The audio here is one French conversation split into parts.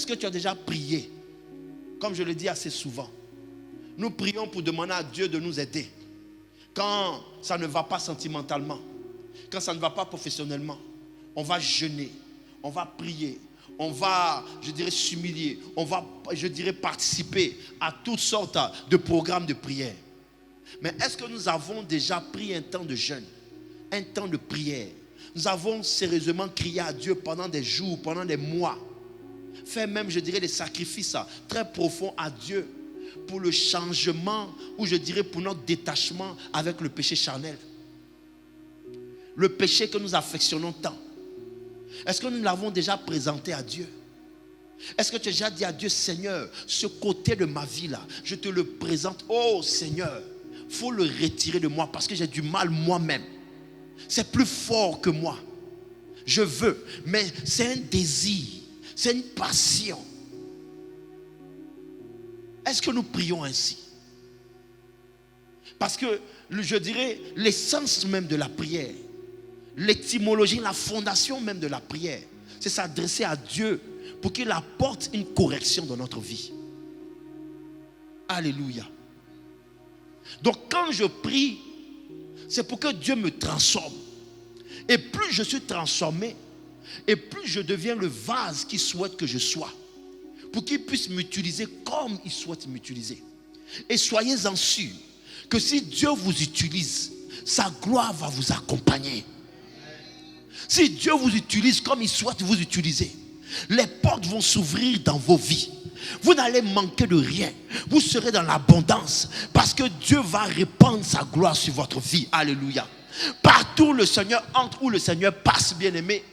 Est-ce que tu as déjà prié? Comme je le dis assez souvent, nous prions pour demander à Dieu de nous aider. Quand ça ne va pas sentimentalement, quand ça ne va pas professionnellement, on va jeûner, on va prier, on va, je dirais, s'humilier, on va, je dirais, participer à toutes sortes de programmes de prière. Mais est-ce que nous avons déjà pris un temps de jeûne, un temps de prière? Nous avons sérieusement crié à Dieu pendant des jours, pendant des mois, fait même, je dirais, des sacrifices très profonds à Dieu pour le changement, ou je dirais pour notre détachement avec le péché charnel. Le péché que nous affectionnons tant. Est-ce que nous l'avons déjà présenté à Dieu? Est-ce que tu as déjà dit à Dieu, Seigneur, ce côté de ma vie là, je te le présente. Oh Seigneur, il faut le retirer de moi parce que j'ai du mal moi-même. C'est plus fort que moi. Je veux, mais c'est un désir, c'est une passion. Est-ce que nous prions ainsi? Parce que, je dirais, l'essence même de la prière, l'étymologie, la fondation même de la prière, c'est s'adresser à Dieu pour qu'il apporte une correction dans notre vie. Alléluia. Donc quand je prie, c'est pour que Dieu me transforme. Et plus je suis transformé, et plus je deviens le vase qu'il souhaite que je sois, pour qu'il puisse m'utiliser comme il souhaite m'utiliser. Et soyez-en sûrs que si Dieu vous utilise, sa gloire va vous accompagner. Si Dieu vous utilise comme il souhaite vous utiliser, les portes vont s'ouvrir dans vos vies. Vous n'allez manquer de rien. Vous serez dans l'abondance parce que Dieu va répandre sa gloire sur votre vie. Alléluia. Partout où le Seigneur entre, où le Seigneur passe, bien-aimé,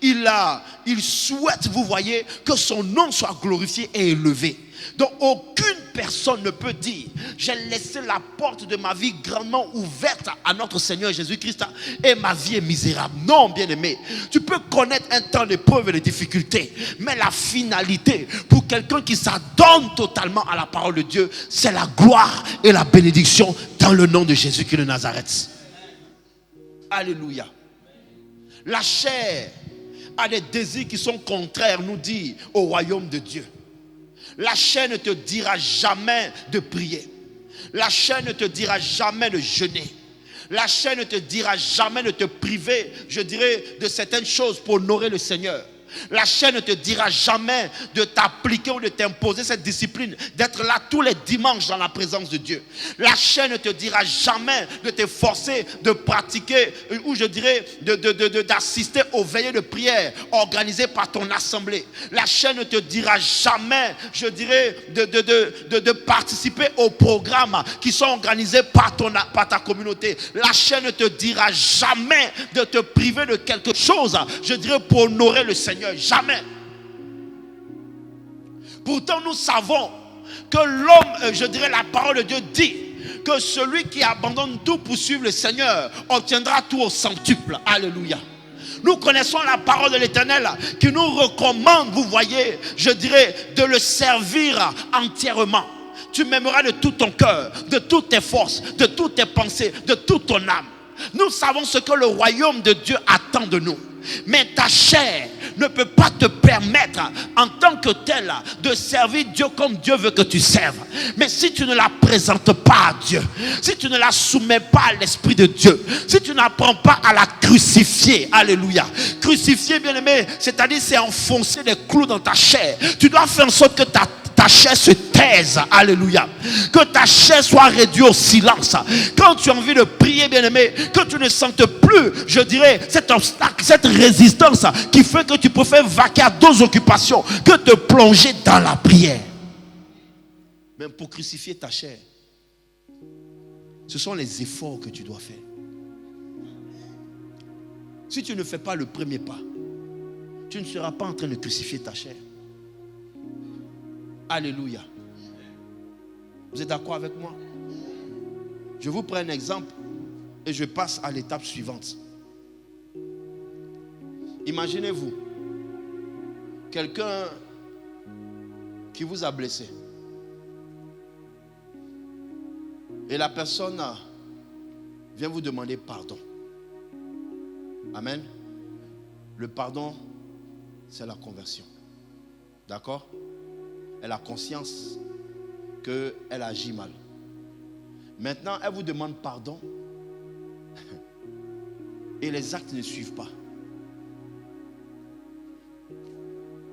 il souhaite, vous voyez, que son nom soit glorifié et élevé. Donc aucune personne ne peut dire, j'ai laissé la porte de ma vie grandement ouverte à notre Seigneur Jésus-Christ et ma vie est misérable. Non, bien-aimé, tu peux connaître un temps d'épreuve et de difficultés, mais la finalité pour quelqu'un qui s'adonne totalement à la parole de Dieu, c'est la gloire et la bénédiction dans le nom de Jésus-Christ de Nazareth. Alléluia. La chair a des désirs qui sont contraires, nous dit, au royaume de Dieu. La chair ne te dira jamais de prier. La chair ne te dira jamais de jeûner. La chair ne te dira jamais de te priver, je dirais, de certaines choses pour honorer le Seigneur. La chair ne te dira jamais de t'appliquer ou de t'imposer cette discipline, d'être là tous les dimanches dans la présence de Dieu. La chair ne te dira jamais de t'efforcer de pratiquer, ou je dirais d'assister aux veillées de prière organisées par ton assemblée. La chair ne te dira jamais, je dirais, de participer aux programmes qui sont organisés par ta communauté. La chair ne te dira jamais de te priver de quelque chose, je dirais, pour honorer le Seigneur. Jamais. Pourtant nous savons que l'homme, je dirais, la parole de Dieu dit que celui qui abandonne tout pour suivre le Seigneur obtiendra tout au centuple. Alléluia. Nous connaissons la parole de l'Éternel qui nous recommande, vous voyez, je dirais, de le servir entièrement. Tu m'aimeras de tout ton cœur, de toutes tes forces, de toutes tes pensées, de toute ton âme. Nous savons ce que le royaume de Dieu attend de nous. Mais ta chair ne peut pas te permettre en tant que tel de servir Dieu comme Dieu veut que tu serves. Mais si tu ne la présentes pas à Dieu, si tu ne la soumets pas à l'Esprit de Dieu, si tu n'apprends pas à la crucifier, alléluia. Crucifier, bien aimé, c'est-à-dire c'est enfoncer des clous dans ta chair. Tu dois faire en sorte que ta chair se taise, alléluia. Que ta chair soit réduite au silence. Quand tu as envie de prier, bien aimé, que tu ne sentes plus, je dirais, cet obstacle, cette résistance qui fait que tu préfères vaquer à d'autres occupations que te plonger dans la prière. Même pour crucifier ta chair, ce sont les efforts que tu dois faire. Si tu ne fais pas le premier pas, tu ne seras pas en train de crucifier ta chair. Alléluia. Vous êtes d'accord avec moi? Je vous prends un exemple et je passe à l'étape suivante. Imaginez-vous quelqu'un qui vous a blessé et la personne vient vous demander pardon. Amen. Le pardon, c'est la conversion. D'accord? Elle a conscience qu'elle agit mal. Maintenant, elle vous demande pardon. Et les actes ne suivent pas.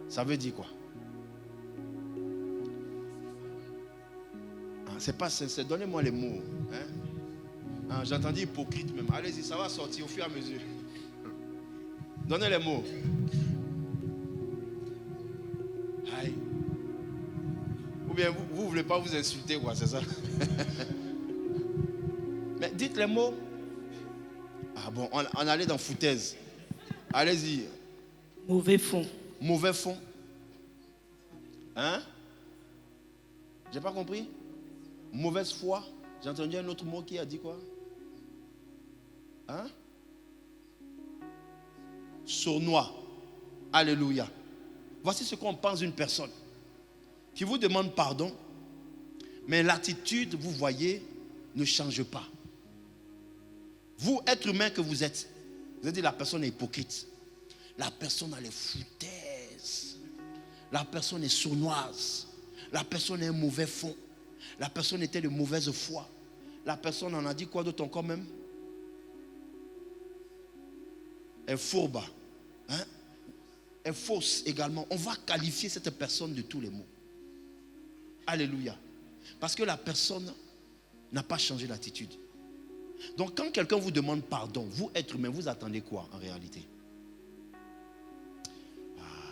Ça veut dire quoi? C'est pas sincère. Donnez-moi les mots. Hein? J'ai entendu hypocrite même. Allez-y, ça va sortir au fur et à mesure. Donnez les mots. Aïe. Ou bien vous ne voulez pas vous insulter, quoi, c'est ça? Mais dites les mots. Ah bon, on allait dans foutaise. Allez-y. Mauvais fond. Mauvais fond. Hein? J'ai pas compris. Mauvaise foi. J'ai entendu un autre mot qui a dit quoi? Hein? Sournois. Alléluia. Voici ce qu'on pense d'une personne qui vous demande pardon, mais l'attitude, vous voyez, ne change pas. Vous, être humain que vous êtes, vous avez dit la personne est hypocrite. La personne a les foutaises. La personne est sournoise. La personne est un mauvais fond. La personne était de mauvaise foi. La personne en a dit quoi d'autre encore même? Elle est fourbe. Hein? Elle est fausse également. On va qualifier cette personne de tous les mots. Alléluia. Parce que la personne n'a pas changé d'attitude. Donc quand quelqu'un vous demande pardon, vous être humain, vous attendez quoi en réalité?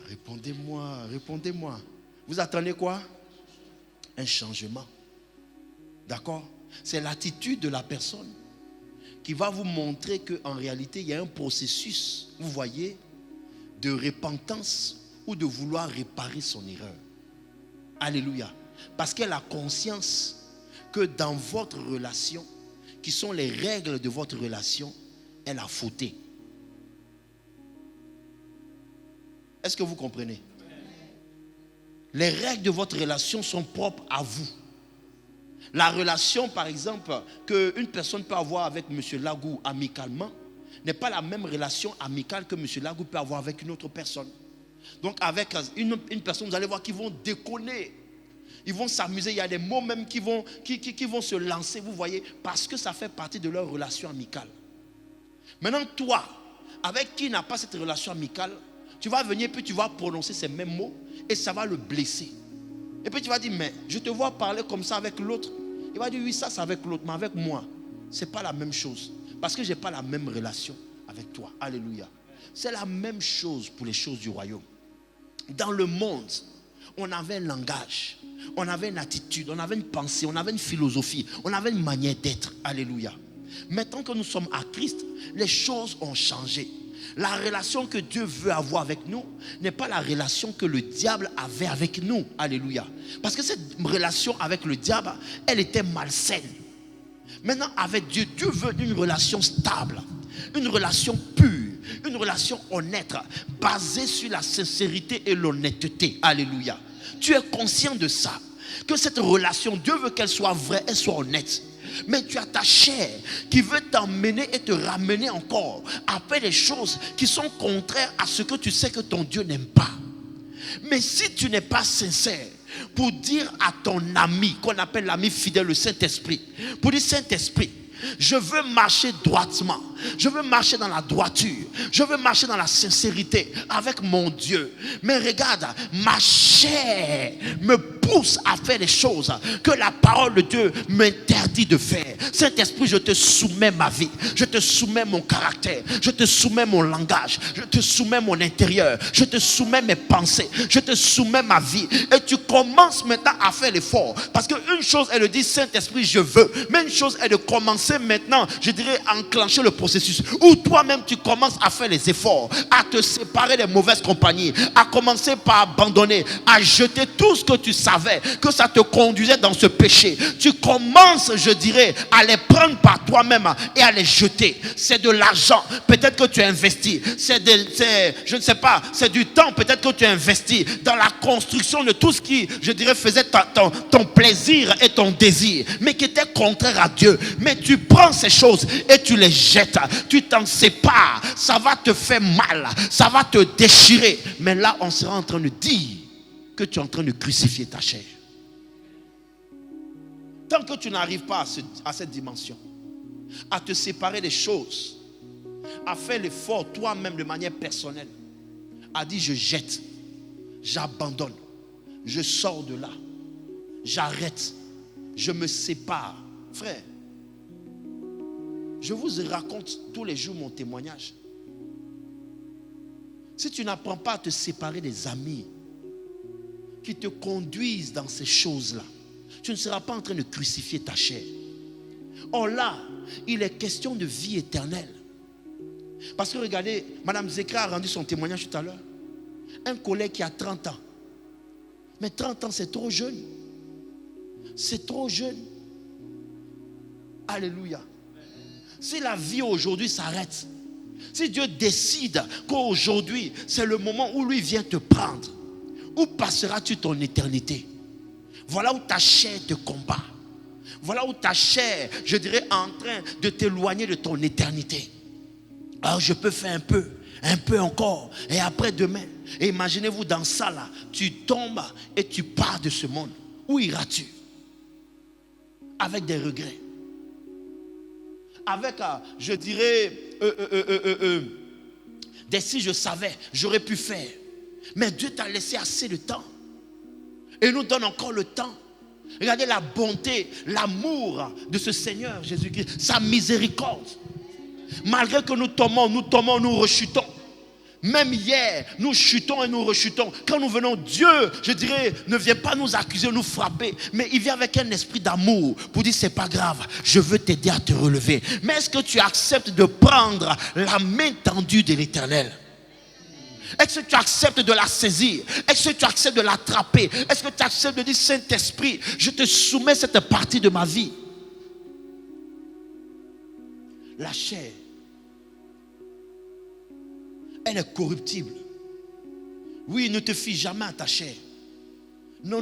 Répondez-moi, répondez-moi. Vous attendez quoi? Un changement. D'accord? C'est l'attitude de la personne qui va vous montrer qu'en réalité, il y a un processus, vous voyez, de repentance ou de vouloir réparer son erreur. Alléluia. Parce qu'elle a conscience que dans votre relation, qui sont les règles de votre relation, elle a fauté. Est-ce que vous comprenez? Les règles de votre relation sont propres à vous. La relation, par exemple, qu'une personne peut avoir avec M. Lagou amicalement, n'est pas la même relation amicale que M. Lagou peut avoir avec une autre personne. Donc avec une personne, vous allez voir qu'ils vont déconner. Ils vont s'amuser. Il y a des mots même qui vont se lancer, vous voyez, parce que ça fait partie de leur relation amicale. Maintenant, toi, avec qui n'a pas cette relation amicale, tu vas venir puis tu vas prononcer ces mêmes mots et ça va le blesser. Et puis tu vas dire, mais je te vois parler comme ça avec l'autre. Il va dire, oui, ça c'est avec l'autre, mais avec moi, ce n'est pas la même chose. Parce que je n'ai pas la même relation avec toi. Alléluia. C'est la même chose pour les choses du royaume. Dans le monde, on avait un langage, on avait une attitude, on avait une pensée, on avait une philosophie, on avait une manière d'être. Alléluia. Maintenant que nous sommes à Christ, les choses ont changé. La relation que Dieu veut avoir avec nous n'est pas la relation que le diable avait avec nous. Alléluia. Parce que cette relation avec le diable, elle était malsaine. Maintenant, avec Dieu, Dieu veut une relation stable, une relation pure, une relation honnête, basée sur la sincérité et l'honnêteté. Alléluia. Tu es conscient de ça, que cette relation, Dieu veut qu'elle soit vraie, elle soit honnête. Mais tu as ta chair qui veut t'emmener et te ramener encore à faire des choses qui sont contraires à ce que tu sais que ton Dieu n'aime pas. Mais si tu n'es pas sincère pour dire à ton ami, qu'on appelle l'ami fidèle, le Saint-Esprit, pour dire Saint-Esprit, je veux marcher droitement, je veux marcher dans la droiture, je veux marcher dans la sincérité avec mon Dieu. Mais regarde, ma chair me pousse à faire des choses que la parole de Dieu m'interdit de faire. Saint-Esprit, je te soumets ma vie, je te soumets mon caractère, je te soumets mon langage, je te soumets mon intérieur, je te soumets mes pensées, je te soumets ma vie. Et tu commences maintenant à faire l'effort. Parce qu'une chose est de dire Saint-Esprit, je veux. Mais une chose est de commencer maintenant, je dirais, à enclencher le processus où toi-même tu commences à faire les efforts, à te séparer des mauvaises compagnies, à commencer par abandonner, à jeter tout ce que tu savais que ça te conduisait dans ce péché. Tu commences, je dirais, à les prendre par toi-même et à les jeter. C'est de l'argent peut-être que tu as investi, je ne sais pas, c'est du temps peut-être que tu as investi dans la construction de tout ce qui, je dirais, faisait ton plaisir et ton désir, mais qui était contraire à Dieu. Mais tu prends ces choses et tu les jettes, tu t'en sépares, ça va te faire mal, ça va te déchirer. Mais là on sera en train de dire que tu es en train de crucifier ta chair. Tant que tu n'arrives pas à cette dimension, à te séparer des choses, à faire l'effort toi-même de manière personnelle, à dire je jette, j'abandonne, je sors de là, j'arrête, je me sépare. Frère, je vous raconte tous les jours mon témoignage. Si tu n'apprends pas à te séparer des amis qui te conduisent dans ces choses-là, tu ne seras pas en train de crucifier ta chair. Or là, il est question de vie éternelle. Parce que regardez, Madame Zekra a rendu son témoignage tout à l'heure. Un collègue qui a 30 ans. Mais 30 ans, c'est trop jeune. C'est trop jeune. Alléluia. Si la vie aujourd'hui s'arrête, si Dieu décide qu'aujourd'hui, c'est le moment où lui vient te prendre, où passeras-tu ton éternité? Voilà où ta chair te combat. Voilà où ta chair, je dirais, est en train de t'éloigner de ton éternité. Alors je peux faire un peu encore, et après demain. Et imaginez-vous dans ça là, tu tombes et tu pars de ce monde. Où iras-tu? Avec des regrets. Avec, je dirais, des si je savais, j'aurais pu faire. Mais Dieu t'a laissé assez de temps. Et nous donne encore le temps. Regardez la bonté, l'amour de ce Seigneur Jésus-Christ, sa miséricorde. Malgré que nous tombons, nous rechutons. Même hier, nous chutons et nous rechutons. Quand nous venons, Dieu, je dirais, ne vient pas nous accuser, nous frapper. Mais il vient avec un esprit d'amour pour dire, c'est pas grave, je veux t'aider à te relever. Mais est-ce que tu acceptes de prendre la main tendue de l'Éternel? Est-ce que tu acceptes de la saisir? Est-ce que tu acceptes de l'attraper? Est-ce que tu acceptes de dire, Saint-Esprit, je te soumets cette partie de ma vie? La chair, elle est corruptible. Oui, ne te fie jamais à ta chair. Non.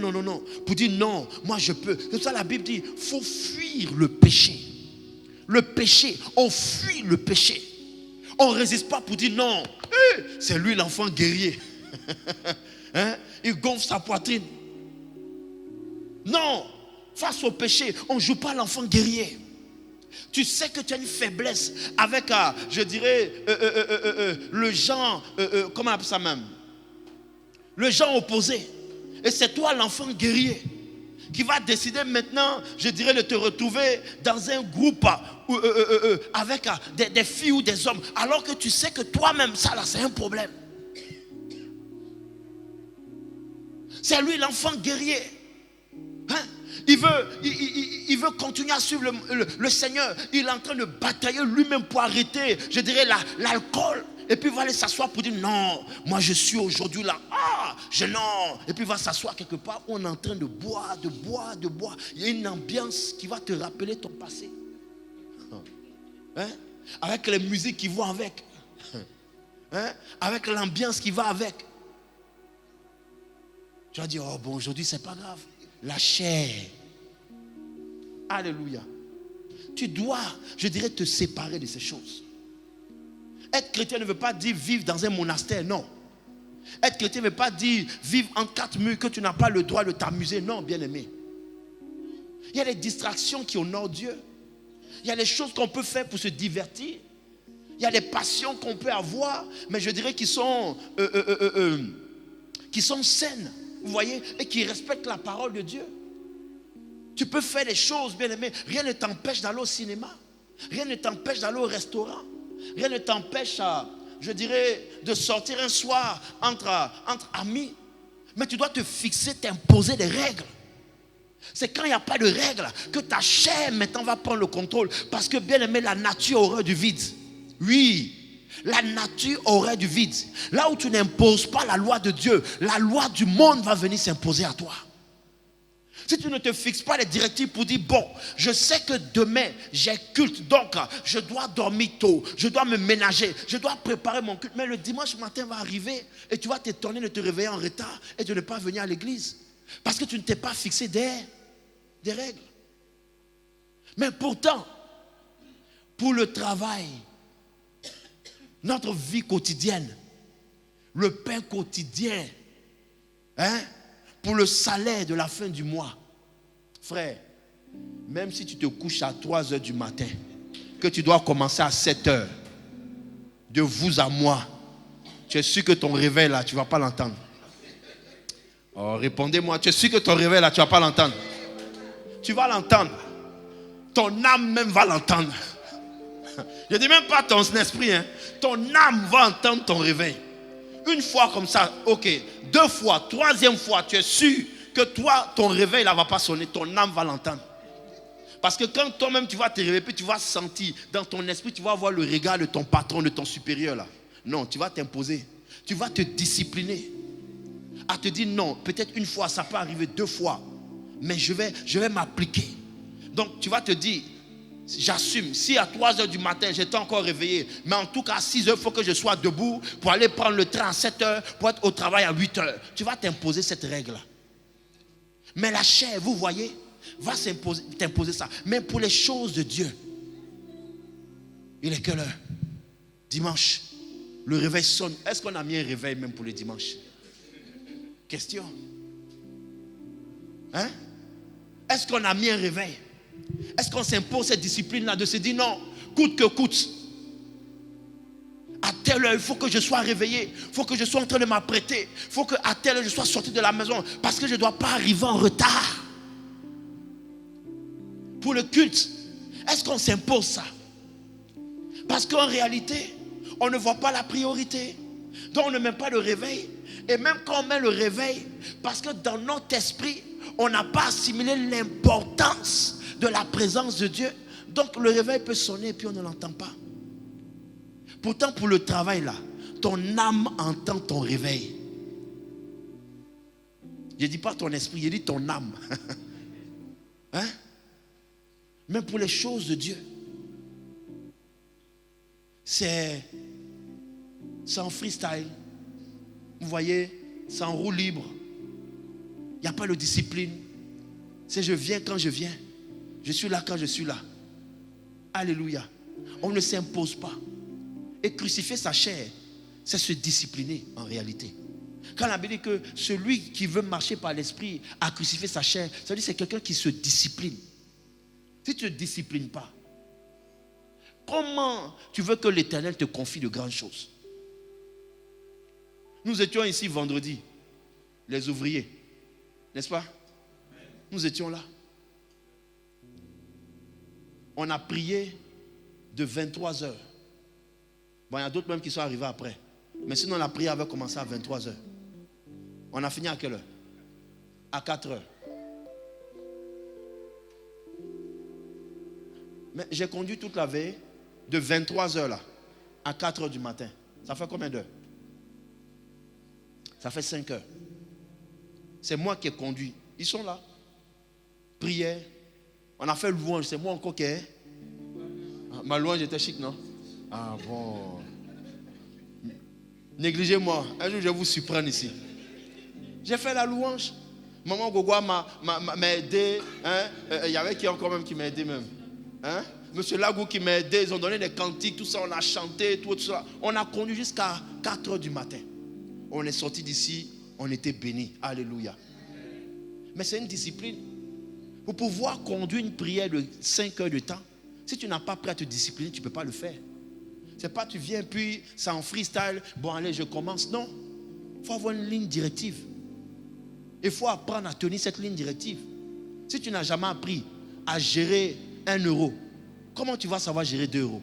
Pour dire non, moi je peux. C'est pour ça la Bible dit, il faut fuir le péché. Le péché, on fuit le péché. On ne résiste pas pour dire non. C'est lui l'enfant guerrier. Hein? Il gonfle sa poitrine. Non, face au péché, on ne joue pas l'enfant guerrier. Tu sais que tu as une faiblesse avec, je dirais, le genre, comment on appelle ça même? Le genre opposé. Et c'est toi l'enfant guerrier qui va décider maintenant, je dirais, de te retrouver dans un groupe avec des filles ou des hommes, alors que tu sais que toi-même, ça là, c'est un problème. C'est lui l'enfant guerrier. Hein? Il veut continuer à suivre le Seigneur. Il est en train de batailler lui-même pour arrêter, je dirais, l'alcool. Et puis il va aller s'asseoir pour dire non, moi je suis aujourd'hui là. Non. Et puis il va s'asseoir quelque part où on est en train de boire. Il y a une ambiance qui va te rappeler ton passé. Hein? Avec les musiques qui vont avec. Hein? Avec l'ambiance qui va avec. Tu vas dire, oh bon, aujourd'hui c'est pas grave. La chair. Alléluia. Tu dois, je dirais, te séparer de ces choses. Être chrétien ne veut pas dire vivre dans un monastère, non. Être chrétien ne veut pas dire vivre en 4 murs que tu n'as pas le droit de t'amuser, non, bien-aimé. Il y a des distractions qui honorent Dieu. Il y a des choses qu'on peut faire pour se divertir. Il y a des passions qu'on peut avoir, mais je dirais qui sont saines, vous voyez, et qui respectent la parole de Dieu. Tu peux faire des choses, bien-aimé. Rien ne t'empêche d'aller au cinéma. Rien ne t'empêche d'aller au restaurant. Rien ne t'empêche, je dirais, de sortir un soir entre amis. Mais tu dois te fixer, t'imposer des règles. C'est quand il n'y a pas de règles que ta chair maintenant va prendre le contrôle. Parce que bien aimé, la nature aurait du vide. Oui, la nature aurait du vide. Là où tu n'imposes pas la loi de Dieu, la loi du monde va venir s'imposer à toi. Si tu ne te fixes pas les directives pour dire, bon, je sais que demain, j'ai culte, donc je dois dormir tôt, je dois me ménager, je dois préparer mon culte. Mais le dimanche matin va arriver et tu vas t'étonner de te réveiller en retard et de ne pas venir à l'église. Parce que tu ne t'es pas fixé des règles. Mais pourtant, pour le travail, notre vie quotidienne, le pain quotidien, hein, pour le salaire de la fin du mois. Frère, même si tu te couches à 3 heures du matin, que tu dois commencer à 7 heures, de vous à moi, tu es sûr que ton réveil là, tu ne vas pas l'entendre. Oh, répondez-moi, tu es sûr que ton réveil là, tu ne vas pas l'entendre. Tu vas l'entendre. Ton âme même va l'entendre. Je ne dis même pas ton esprit, hein. Ton âme va entendre ton réveil. Une fois comme ça, ok. 2 fois, 3e fois, tu es sûr que toi, ton réveil là va pas sonner. Ton âme va l'entendre. Parce que quand toi-même tu vas te réveiller, puis tu vas sentir dans ton esprit, tu vas avoir le regard de ton patron, de ton supérieur là. Non, tu vas t'imposer. Tu vas te discipliner. À te dire non, peut-être une fois, ça peut arriver 2 fois. Mais je vais m'appliquer. Donc tu vas te dire, j'assume, si à 3 heures du matin, j'étais encore réveillé, mais en tout cas à 6 heures, il faut que je sois debout pour aller prendre le train à 7 heures, pour être au travail à 8 heures. Tu vas t'imposer cette règle-là. Mais la chair, vous voyez, va t'imposer ça. Mais pour les choses de Dieu, il est quelle heure? Dimanche. Le réveil sonne. Est-ce qu'on a mis un réveil même pour le dimanche? Question. Hein? Est-ce qu'on a mis un réveil? Est-ce qu'on s'impose cette discipline-là de se dire non, coûte que coûte, à telle heure, il faut que je sois réveillé, il faut que je sois en train de m'apprêter, il faut qu'à telle heure, je sois sorti de la maison parce que je ne dois pas arriver en retard. Pour le culte, est-ce qu'on s'impose ça? Parce qu'en réalité, on ne voit pas la priorité. Donc on ne met pas le réveil. Et même quand on met le réveil, parce que dans notre esprit, on n'a pas assimilé l'importance de la présence de Dieu. Donc le réveil peut sonner et puis on ne l'entend pas. Pourtant pour le travail là, ton âme entend ton réveil. Je ne dis pas ton esprit, je dis ton âme. Hein? Même pour les choses de Dieu, c'est en freestyle. Vous voyez, c'est en roue libre. Il n'y a pas de discipline. C'est je viens quand je viens. Je suis là quand je suis là. Alléluia. On ne s'impose pas. Et crucifier sa chair, c'est se discipliner en réalité. Quand la Bible dit que celui qui veut marcher par l'esprit a crucifié sa chair, ça veut dire que c'est quelqu'un qui se discipline. Si tu ne te disciplines pas, comment tu veux que l'Éternel te confie de grandes choses? Nous étions ici vendredi, les ouvriers, n'est-ce pas? Nous étions là. On a prié de 23 heures. Bon, il y a d'autres même qui sont arrivés après. Mais sinon, la prière avait commencé à 23 heures. On a fini à quelle heure? À 4 heures. Mais j'ai conduit toute la veille de 23 heures là à 4 heures du matin. Ça fait combien d'heures? Ça fait 5 heures. C'est moi qui ai conduit. Ils sont là. Prière. On a fait louange. C'est moi encore qui ai. Ma louange était chic, non? Ah bon. Négligez-moi. Un jour, je vais vous surprendre ici. J'ai fait la louange. Maman Gogoa m'a aidé. Hein? Il y avait qui encore même qui m'a aidé même. Hein? Monsieur Lagou qui m'a aidé. Ils ont donné des cantiques, tout ça. On a chanté, tout ça. On a conduit jusqu'à 4 heures du matin. On est sorti d'ici. On était bénis. Alléluia. Mais c'est une discipline. Pour pouvoir conduire une prière de 5 heures de temps, si tu n'as pas appris à te discipliner, tu ne peux pas le faire. C'est pas tu viens puis c'est en freestyle. Bon allez, je commence. Non. Il faut avoir une ligne directive. Il faut apprendre à tenir cette ligne directive. Si tu n'as jamais appris à gérer 1 euro, comment tu vas savoir gérer 2 euros?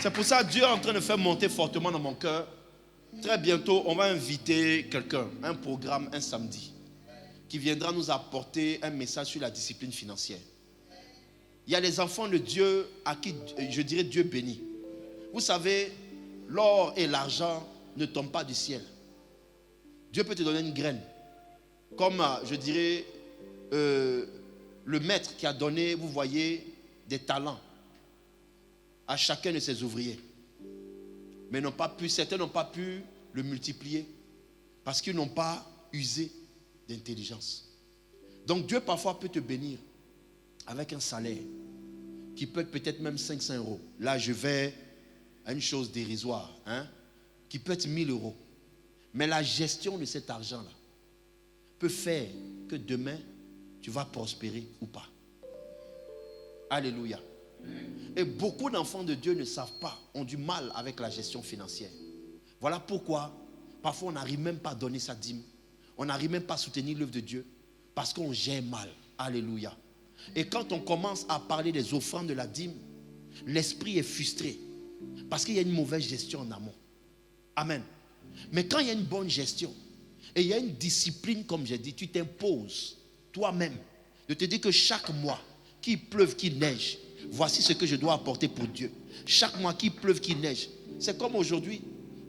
C'est pour ça que Dieu est en train de faire monter fortement dans mon cœur. Très bientôt, on va inviter quelqu'un, un programme, un samedi, qui viendra nous apporter un message sur la discipline financière. Il y a les enfants de Dieu à qui, je dirais, Dieu bénit. Vous savez, l'or et l'argent ne tombent pas du ciel. Dieu peut te donner une graine. Comme, je dirais, le maître qui a donné, vous voyez, des talents à chacun de ses ouvriers. Mais certains n'ont pas pu le multiplier parce qu'ils n'ont pas usé d'intelligence. Donc Dieu parfois peut te bénir avec un salaire qui peut être peut-être même 500 euros. Là, je vais à une chose dérisoire, qui peut être 1000 euros. Mais la gestion de cet argent-là peut faire que demain, tu vas prospérer ou pas. Alléluia. Et beaucoup d'enfants de Dieu ne savent pas, ont du mal avec la gestion financière. Voilà pourquoi, parfois, on n'arrive même pas à donner sa dîme. On n'arrive même pas à soutenir l'œuvre de Dieu parce qu'on gère mal. Alléluia. Et quand on commence à parler des offrandes de la dîme, l'esprit est frustré parce qu'il y a une mauvaise gestion en amont. Amen. Mais quand il y a une bonne gestion et il y a une discipline, comme j'ai dit, tu t'imposes toi-même de te dire que chaque mois, qu'il pleuve, qu'il neige, voici ce que je dois apporter pour Dieu. Chaque mois, qu'il pleuve, qu'il neige. C'est comme aujourd'hui,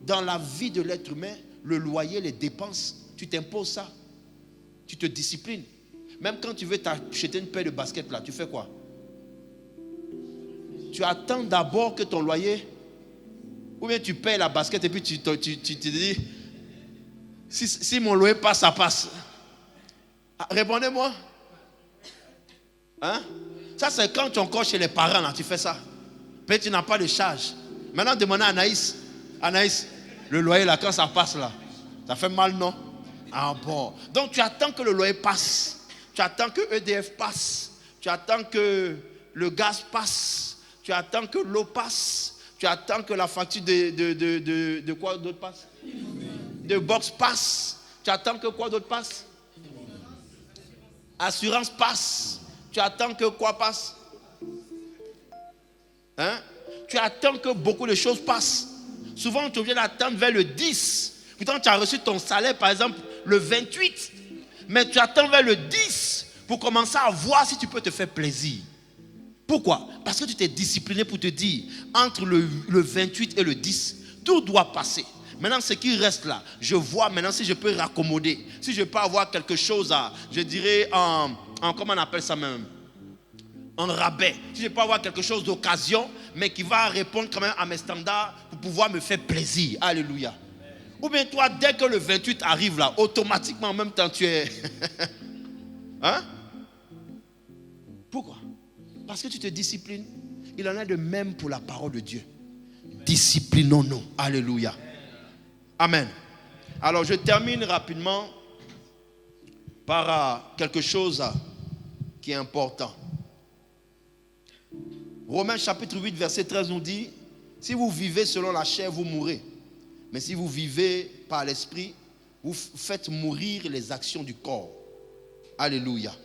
dans la vie de l'être humain, le loyer, les dépenses, tu t'imposes ça. Tu te disciplines. Même quand tu veux t'acheter une paire de baskets là, tu fais quoi? Tu attends d'abord que ton loyer, ou bien tu payes la basket et puis tu te dis, si mon loyer passe, ça passe. Ah, répondez-moi. Ça c'est quand tu es encore chez les parents là, tu fais ça. Peut-être tu n'as pas de charge. Maintenant demandez à Anaïs. Anaïs, le loyer là, quand ça passe là, ça fait mal, non? Ah bon. Donc tu attends que le loyer passe. Tu attends que EDF passe. Tu attends que le gaz passe. Tu attends que l'eau passe. Tu attends que la facture de quoi d'autre passe? De box passe. Tu attends que quoi d'autre passe? Assurance passe. Tu attends que quoi passe? Tu attends que beaucoup de choses passent. Souvent tu viens d'attendre vers le 10. Pourtant tu as reçu ton salaire par exemple le 28. Mais tu attends vers le 10 pour commencer à voir si tu peux te faire plaisir. Pourquoi? Parce que tu t'es discipliné pour te dire, entre le 28 et le 10, tout doit passer. Maintenant, ce qui reste là, je vois maintenant si je peux raccommoder. Si je peux avoir quelque chose à, je dirais, comment on appelle ça même? En rabais. Si je peux avoir quelque chose d'occasion, mais qui va répondre quand même à mes standards pour pouvoir me faire plaisir. Alléluia. Ou bien toi, dès que le 28 arrive là, automatiquement en même temps tu es... Pourquoi? Parce que tu te disciplines. Il en a de même pour la parole de Dieu. Disciplinons-nous. Alléluia. Amen. Alors je termine rapidement par quelque chose qui est important. Romains chapitre 8 verset 13 nous dit, si vous vivez selon la chair, vous mourrez. Mais si vous vivez par l'esprit, vous faites mourir les actions du corps. Alléluia.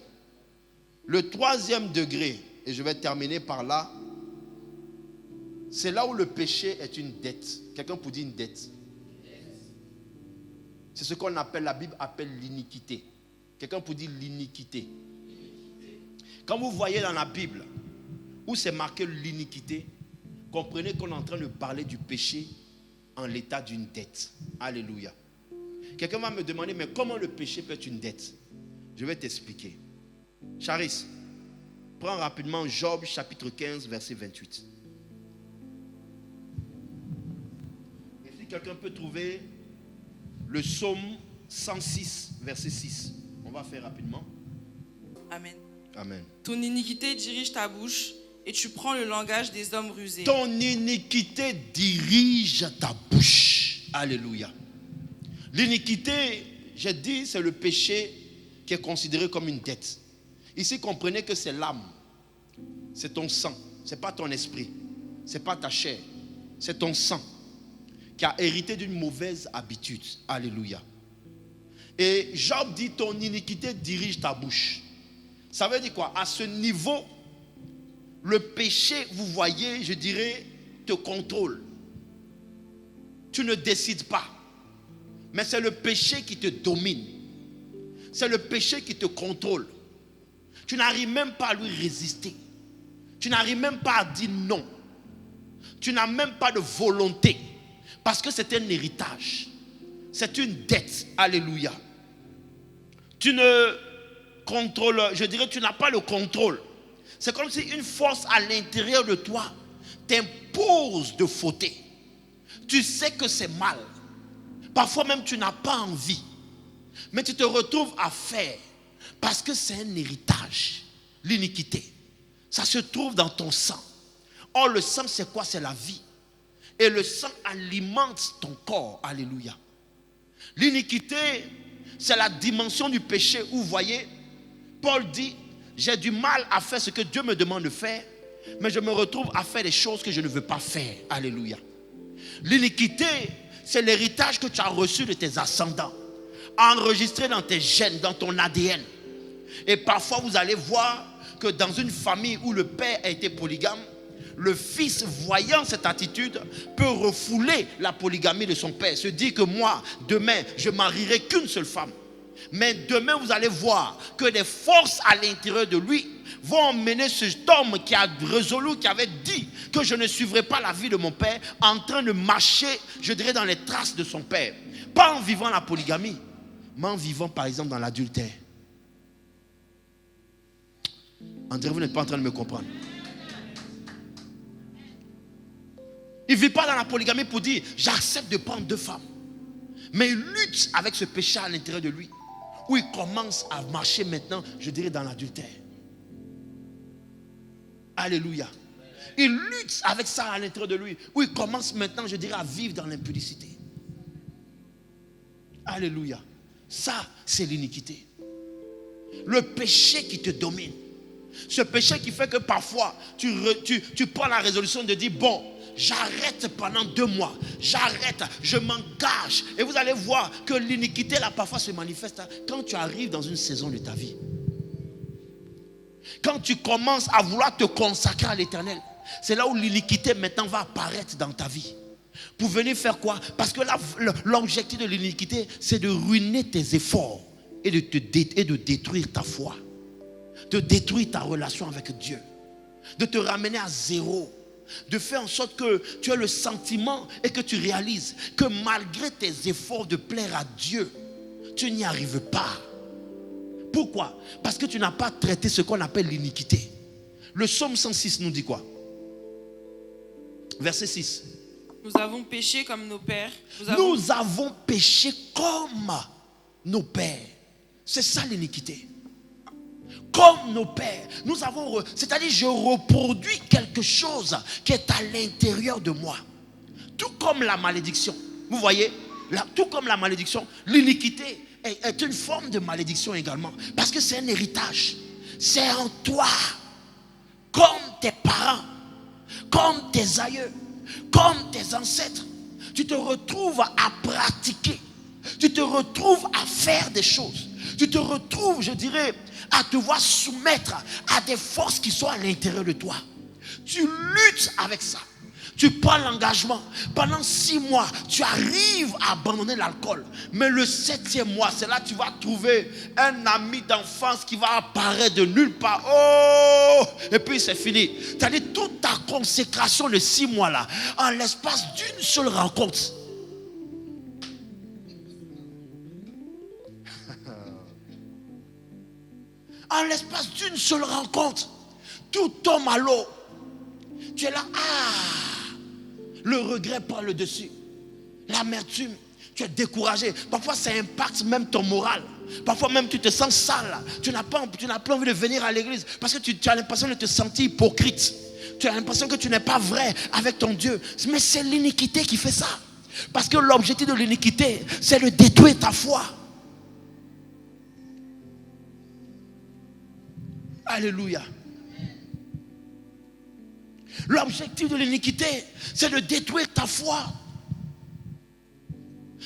Le troisième degré, et je vais terminer par là, c'est là où le péché est une dette. Quelqu'un peut dire une dette. C'est ce qu'on appelle, la Bible appelle l'iniquité. Quelqu'un peut dire l'iniquité. Quand vous voyez dans la Bible où c'est marqué l'iniquité, comprenez qu'on est en train de parler du péché en l'état d'une dette. Alléluia. Quelqu'un va me demander, mais comment le péché peut être une dette? Je vais t'expliquer. Charis, prends rapidement Job chapitre 15 verset 28. Et si quelqu'un peut trouver le psaume 106 verset 6, on va faire rapidement. Amen. Amen. Ton iniquité dirige ta bouche et tu prends le langage des hommes rusés. Ton iniquité dirige ta bouche. Alléluia. L'iniquité, j'ai dit, c'est le péché qui est considéré comme une dette. Ici, comprenez que c'est l'âme. C'est ton sang. Ce n'est pas ton esprit. Ce n'est pas ta chair. C'est ton sang qui a hérité d'une mauvaise habitude. Alléluia. Et Job dit, ton iniquité dirige ta bouche. Ça veut dire quoi? À ce niveau, le péché, vous voyez, je dirais, te contrôle. Tu ne décides pas. Mais c'est le péché qui te domine. C'est le péché qui te contrôle. Tu n'arrives même pas à lui résister. Tu n'arrives même pas à dire non. Tu n'as même pas de volonté. Parce que c'est un héritage. C'est une dette. Alléluia. Tu ne contrôles, je dirais, tu n'as pas le contrôle. C'est comme si une force à l'intérieur de toi t'impose de fauter. Tu sais que c'est mal. Parfois même tu n'as pas envie. Mais tu te retrouves à faire. Parce que c'est un héritage. L'iniquité. Ça se trouve dans ton sang. Or, le sang, c'est quoi? C'est la vie. Et le sang alimente ton corps. Alléluia. L'iniquité, c'est la dimension du péché où, vous voyez, Paul dit, j'ai du mal à faire ce que Dieu me demande de faire, mais je me retrouve à faire des choses que je ne veux pas faire. Alléluia. L'iniquité, c'est l'héritage que tu as reçu de tes ascendants, enregistré dans tes gènes, dans ton ADN. Et parfois, vous allez voir que dans une famille où le père a été polygame, le fils, voyant cette attitude, peut refouler la polygamie de son père. Se dire que moi, demain, je marierai qu'une seule femme. Mais demain, vous allez voir que des forces à l'intérieur de lui vont emmener cet homme qui a résolu, qui avait dit que je ne suivrai pas la vie de mon père, en train de marcher, je dirais, dans les traces de son père. Pas en vivant la polygamie, mais en vivant, par exemple, dans l'adultère. André, vous n'êtes pas en train de me comprendre. Il ne vit pas dans la polygamie pour dire j'accepte de prendre 2 femmes. Mais il lutte avec ce péché à l'intérieur de lui. Où il commence à marcher maintenant, je dirais, dans l'adultère. Alléluia. Il lutte avec ça à l'intérieur de lui. Où il commence maintenant, je dirais, à vivre dans l'impudicité. Alléluia. Ça, c'est l'iniquité. Le péché qui te domine. Ce péché qui fait que parfois, tu prends la résolution de dire, bon, j'arrête pendant 2 mois. J'arrête, je m'engage. Et vous allez voir que l'iniquité, là, parfois se manifeste quand tu arrives dans une saison de ta vie. Quand tu commences à vouloir te consacrer à l'Éternel, c'est là où l'iniquité maintenant va apparaître dans ta vie. Pour venir faire quoi? Parce que là, l'objectif de l'iniquité, c'est de ruiner tes efforts et de détruire ta foi. De détruire ta relation avec Dieu. De te ramener à zéro. De faire en sorte que tu aies le sentiment et que tu réalises que malgré tes efforts de plaire à Dieu, tu n'y arrives pas. Pourquoi? Parce que tu n'as pas traité ce qu'on appelle l'iniquité. Le psaume 106 nous dit quoi? Verset 6. Nous avons péché comme nos pères. Nous avons péché comme nos pères. C'est ça l'iniquité. Comme nos pères. Nous avons, c'est-à-dire je reproduis quelque chose qui est à l'intérieur de moi. Tout comme la malédiction. Vous voyez, tout comme la malédiction, l'iniquité est une forme de malédiction également. Parce que c'est un héritage. C'est en toi. Comme tes parents, comme tes aïeux, comme tes ancêtres. Tu te retrouves à pratiquer. Tu te retrouves à faire des choses. Tu te retrouves, je dirais, à te voir soumettre à des forces qui sont à l'intérieur de toi. Tu luttes avec ça. Tu prends l'engagement. Pendant 6 mois, tu arrives à abandonner l'alcool. Mais le 7e mois, c'est là que tu vas trouver un ami d'enfance qui va apparaître de nulle part. Oh! Et puis c'est fini. C'est-à-dire toute ta consécration de 6 mois là, en l'espace d'une seule rencontre. En l'espace d'une seule rencontre, tout tombe à l'eau. Tu es là, le regret prend le dessus. L'amertume, tu es découragé. Parfois, ça impacte même ton moral. Parfois même, tu te sens sale. Tu n'as pas envie de venir à l'église parce que tu as l'impression de te sentir hypocrite. Tu as l'impression que tu n'es pas vrai avec ton Dieu. Mais c'est l'iniquité qui fait ça. Parce que l'objectif de l'iniquité, c'est de détruire ta foi. Alléluia. L'objectif de l'iniquité, c'est de détruire ta foi.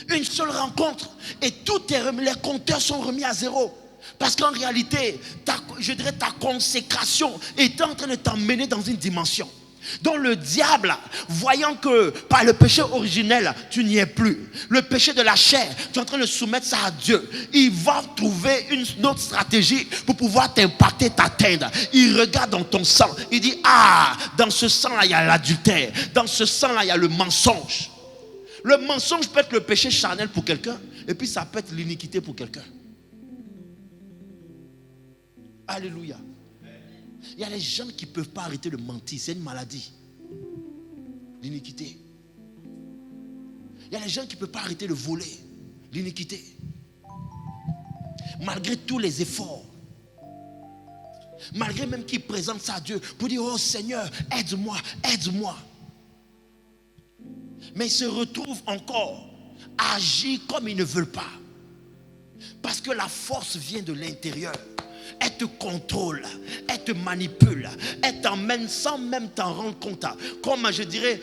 Une seule rencontre et les compteurs sont remis à zéro. Parce qu'en réalité, je dirais ta consécration est en train de t'emmener dans une dimension. Donc le diable, voyant que par le péché originel, tu n'y es plus. Le péché de la chair, tu es en train de soumettre ça à Dieu. Il va trouver une autre stratégie pour pouvoir t'impacter, t'atteindre. Il regarde dans ton sang. Il dit, dans ce sang-là, il y a l'adultère. Dans ce sang-là, il y a le mensonge. Le mensonge peut être le péché charnel pour quelqu'un. Et puis ça peut être l'iniquité pour quelqu'un. Alléluia. Il y a des gens qui ne peuvent pas arrêter de mentir. C'est une maladie. L'iniquité. Il y a des gens qui ne peuvent pas arrêter de voler. L'iniquité. Malgré tous les efforts. Malgré même qu'il présente ça à Dieu pour dire, oh Seigneur, aide-moi, aide-moi. Mais ils se retrouvent encore à agir comme ils ne veulent pas. Parce que la force vient de l'intérieur. Elle te contrôle, elle te manipule, elle t'emmène sans même t'en rendre compte. Comme je dirais,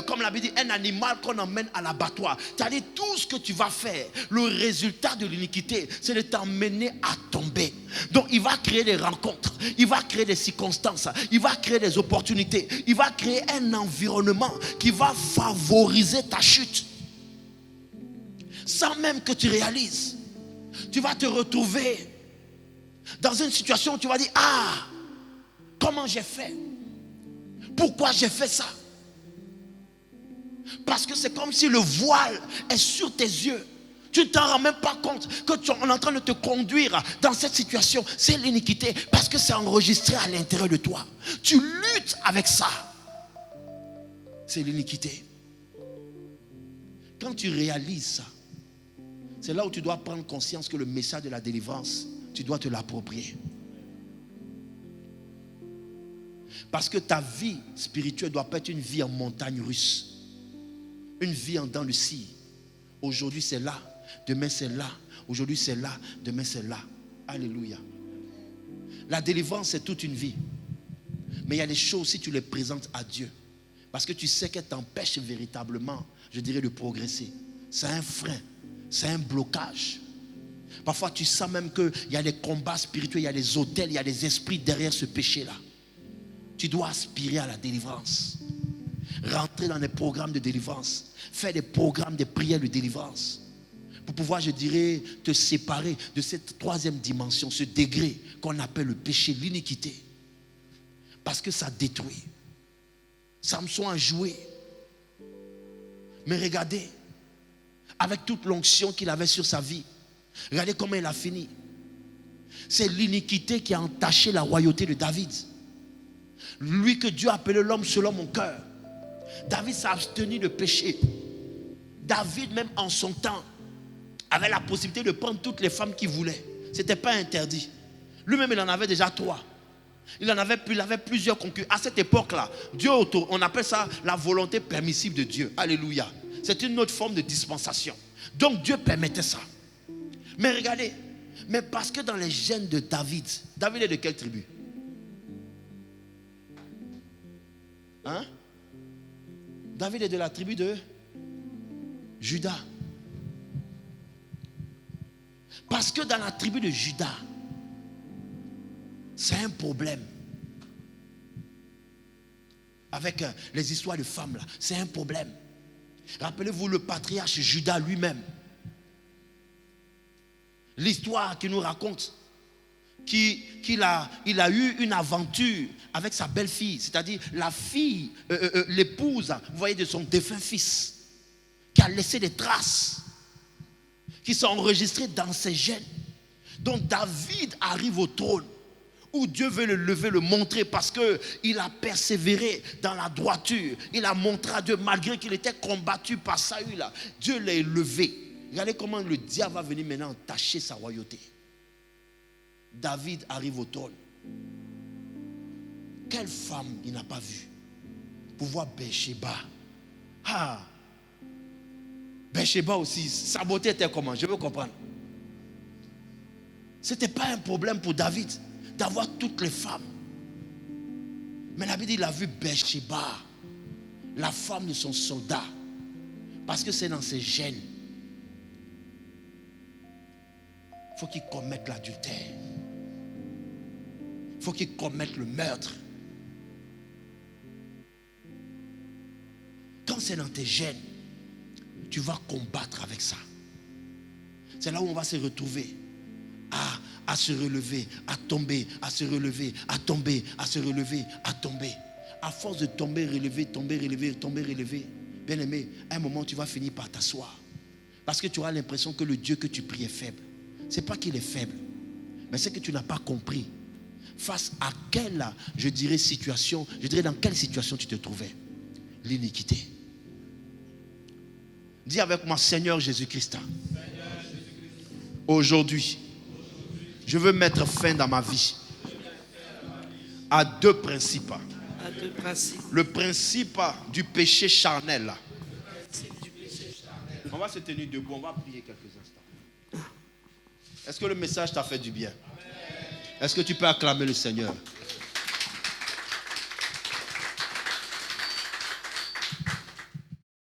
comme l'avait dit, un animal qu'on emmène à l'abattoir. C'est-à-dire tout ce que tu vas faire, le résultat de l'iniquité, c'est de t'emmener à tomber. Donc il va créer des rencontres, il va créer des circonstances, il va créer des opportunités, il va créer un environnement qui va favoriser ta chute. Sans même que tu réalises, tu vas te retrouver dans une situation où tu vas dire, ah, comment j'ai fait? Pourquoi j'ai fait ça? Parce que c'est comme si le voile est sur tes yeux. Tu ne t'en rends même pas compte que tu es en train de te conduire dans cette situation. C'est l'iniquité parce que c'est enregistré à l'intérieur de toi. Tu luttes avec ça. C'est l'iniquité. Quand tu réalises ça, c'est là où tu dois prendre conscience que le message de la délivrance, tu dois te l'approprier. Parce que ta vie spirituelle ne doit pas être une vie en montagne russe. Une vie en dents de scie. Aujourd'hui c'est là, demain c'est là. Aujourd'hui c'est là, demain c'est là. Alléluia. La délivrance c'est toute une vie. Mais il y a des choses si tu les présentes à Dieu. Parce que tu sais qu'elles t'empêchent véritablement, je dirais, de progresser. C'est un frein, c'est un blocage. Parfois tu sens même qu'il y a des combats spirituels, il y a des autels, il y a des esprits derrière ce péché-là. Tu dois aspirer à la délivrance. Rentrer dans des programmes de délivrance. Faire des programmes de prière de délivrance. Pour pouvoir, je dirais, te séparer de cette troisième dimension, ce degré qu'on appelle le péché, l'iniquité. Parce que ça détruit. Samson a joué. Mais regardez, avec toute l'onction qu'il avait sur sa vie, regardez comment il a fini. C'est l'iniquité qui a entaché la royauté de David. Lui que Dieu appelait l'homme selon mon cœur. David s'est abstenu de péché. David, même en son temps, avait la possibilité de prendre toutes les femmes qu'il voulait. Ce n'était pas interdit. Lui-même, il en avait déjà 3. Il avait plusieurs concubines. À cette époque-là, Dieu, on appelle ça la volonté permissive de Dieu. Alléluia. C'est une autre forme de dispensation. Donc Dieu permettait ça. Mais regardez, mais parce que dans les gènes de David, David est de quelle tribu? Hein? David est de la tribu de Juda. Parce que dans la tribu de Juda, c'est un problème. Avec les histoires de femmes là, c'est un problème. Rappelez-vous le patriarche Juda lui-même. L'histoire qu'il nous raconte, il a eu une aventure avec sa belle-fille, c'est-à-dire la fille, l'épouse, vous voyez, de son défunt fils, qui a laissé des traces, qui sont enregistrées dans ses gènes. Donc David arrive au trône, où Dieu veut le lever, le montrer, parce qu'il a persévéré dans la droiture. Il a montré à Dieu, malgré qu'il était combattu par Saül, Dieu l'a élevé. Regardez comment le diable va venir maintenant entacher sa royauté. David arrive au trône. Quelle femme il n'a pas vue pour voir Bathsheba. Ah, Bathsheba aussi, sa beauté était comment? Je veux comprendre. Ce n'était pas un problème pour David d'avoir toutes les femmes. Mais la Bible dit, il a vu Bathsheba, la femme de son soldat, parce que c'est dans ses gènes. Il faut qu'il commette l'adultère. Il faut qu'il commette le meurtre. Quand c'est dans tes gènes, tu vas combattre avec ça. C'est là où on va se retrouver à se relever, à tomber, à se relever, à tomber, à se relever, à tomber. À force de tomber, relever, tomber, relever, tomber, relever, bien aimé, à un moment tu vas finir par t'asseoir. Parce que tu auras l'impression que le Dieu que tu pries est faible. Ce n'est pas qu'il est faible, mais c'est que tu n'as pas compris face à quelle, je dirais, situation, je dirais dans quelle situation tu te trouvais. L'iniquité. Dis avec moi, Seigneur Jésus-Christ, aujourd'hui, je veux mettre fin dans ma vie à deux principes. à deux principes. Le principe du péché charnel. On va se tenir debout, on va prier quelques instants. Est-ce que le message t'a fait du bien? Est-ce que tu peux acclamer le Seigneur?